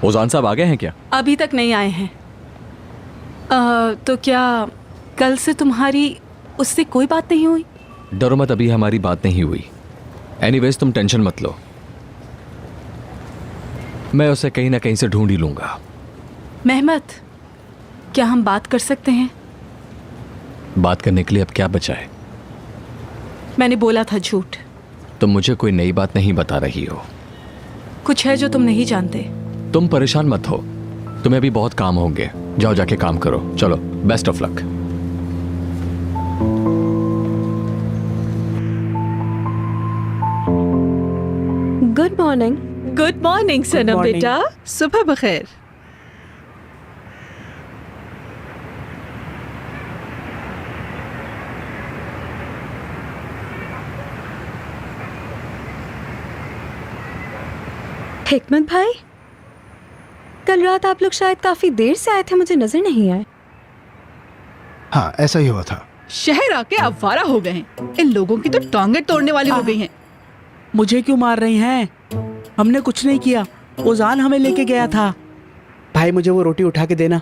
ओजान साहब आ गए हैं क्या? अभी तक नहीं आए हैं। तो क्या कल से तुम्हारी उससे कोई बात नहीं हुई? डरो मत, अभी हमारी बात नहीं हुई। एनीवेज तुम टेंशन मत लो, मैं उसे कहीं ना कहीं से ढूंढ ही लूंगा। मेहमत, क्या हम बात कर सकते हैं? बात करने के लिए अब क्या बचा है? मैंने बोला था झूठ। तुम मुझे कोई नई बात नहीं बता रही हो। कुछ है जो तुम नहीं जानते। तुम परेशान मत हो, तुम्हें भी बहुत काम होंगे। जाओ जाके काम करो। चलो, best of luck. Good morning. Good morning Sanam बेटा, सुबह बखैर। हिकमत भाई, कल रात आप लोग शायद काफी देर से आए थे, मुझे नजर नहीं आए। हाँ, ऐसा ही हुआ था। शहर आके अवारा हो गए हैं। इन लोगों की तो टांगें तोड़ने वाली हो गई हैं। मुझे क्यों मार रही हैं? हमने कुछ नहीं किया, ओजान हमें लेके गया था। भाई मुझे वो रोटी उठा के देना।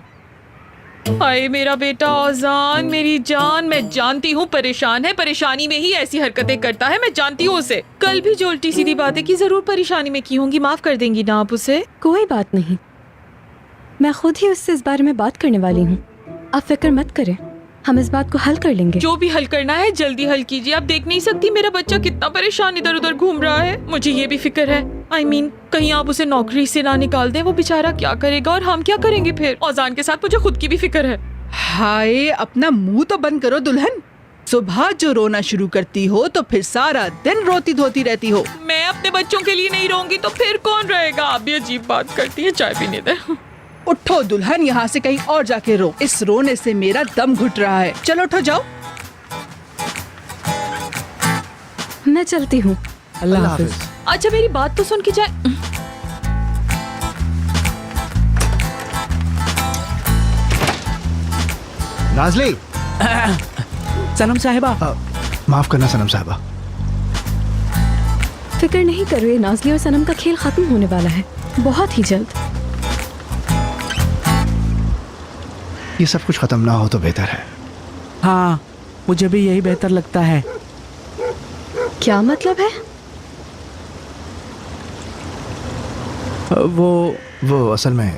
हाय मेरा बेटा औजान, मेरी जान, मैं जानती हूँ परेशान है, परेशानी में ही ऐसी हरकतें करता है, मैं जानती हूँ उसे। कल भी जो उल्टी सीधी बातें की जरूर परेशानी में की होंगी, माफ कर देंगी ना आप उसे? कोई बात नहीं, मैं खुद ही उससे इस बारे में बात करने वाली हूँ। आप फिक्र मत करें, हम इस बात को हल कर लेंगे। जो भी हल करना है जल्दी हल कीजिए। आप देख नहीं सकती मेरा बच्चा कितना परेशान इधर उधर घूम रहा है। मुझे ये भी फिक्र है, I mean, कहीं आप उसे नौकरी से ना निकाल दें, वो बेचारा क्या करेगा और हम क्या करेंगे फिर? औजान के साथ मुझे खुद की भी फिक्र है। हाय, अपना मुंह तो बंद करो दुल्हन। सुबह जो रोना शुरू करती हो तो फिर सारा दिन रोती धोती रहती हो। मैं अपने बच्चों के लिए नहीं रोऊंगी तो फिर कौन रहेगा? आप भी अजीब बात करती है। चाय पीने दे। उठो दुल्हन, यहाँ से कहीं और जाके रो। इस रोने से मेरा दम घुट रहा है। चलो उठो, जाओ। मैं चलती हूँ। अल्लाह हाफिज। अच्छा मेरी बात तो सुन के जाए। नाज़ली। सनम साहिबा। माफ करना सनम साहिबा। फिक्र नहीं करो, ये नाज़ली और सनम का खेल खत्म होने वाला है बहुत ही जल्द। ये सब कुछ खत्म ना हो तो बेहतर है। हाँ, मुझे भी यही बेहतर लगता है। क्या मतलब है? वो असल में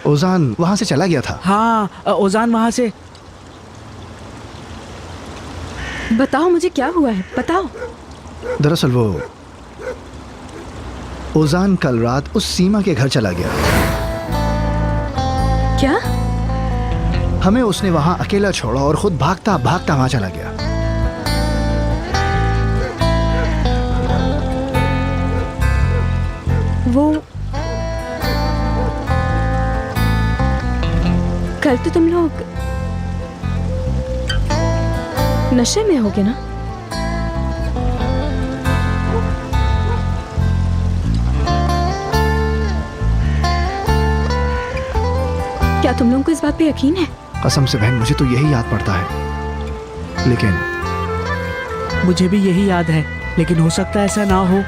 ओजान वहां से चला गया था। हाँ, ओजान वहां से। बताओ मुझे क्या हुआ है, बताओ। दरअसल वो ओजान कल रात उस सीमा के घर चला गया। क्या? हमें उसने वहां अकेला छोड़ा और खुद भागता भागता वहां चला गया। वो कल तो तुम लोग नशे में होगे ना? क्या तुम लोगों को इस बात पे यकीन है? कसम से बहन, मुझे तो यही याद पड़ता है। लेकिन मुझे भी यही याद है, लेकिन हो सकता है ऐसा ना हो।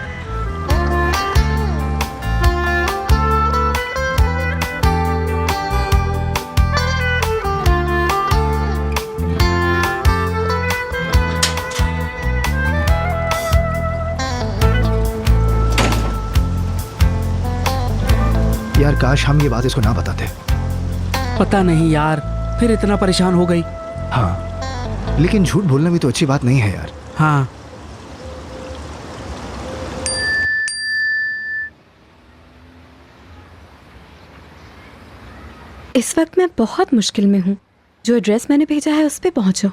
यार काश हम ये बात इसको ना बताते। पता नहीं यार, फिर इतना परेशान हो गई। हाँ, लेकिन झूठ बोलना भी तो अच्छी बात नहीं है यार। हाँ, इस वक्त मैं बहुत मुश्किल में हूँ। जो एड्रेस मैंने भेजा है उस पे पहुँचो।